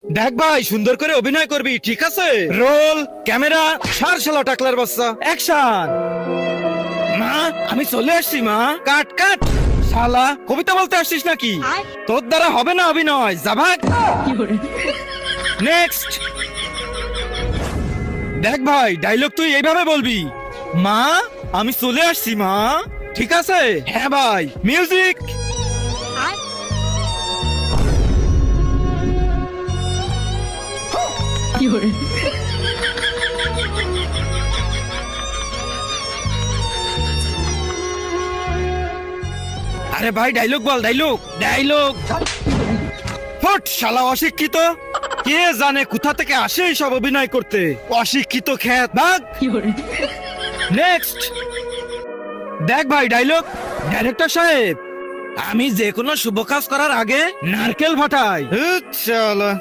দেখ ভাই, সুন্দর করে অভিনয় করবি, ঠিক আছে? রোল, ক্যামেরা, শালা টাকলার বাচ্চা, অ্যাকশন। মা, আমি চলে আসছি মা। কাট কাট। শালা কবিতা বলতে আসছিস নাকি? তোর দ্বারা হবে না অভিনয়, যা ভাগ। নেক্সট। দেখ ভাই, ডায়লগ তুই এইভাবে বলবি, মা আমি চলে আসছি মা, ঠিক আছে? হ্যাঁ ভাই, মিউজিক। আরে ভাই, ডায়লগ বল, ডায়লগ ডায়লগ। ফট শালা অশিক্ষিত, কে জানে কোথা থেকে আসে সব অভিনয় করতে, অশিক্ষিত খ্যাত ভাগ। নেক্সট। দেখ ভাই, ডায়লগ। ডাইরেক্টর সাহেব, আমি যে কোনো শুভ কাজ করার আগে নারকেল ফাটাই। চলো।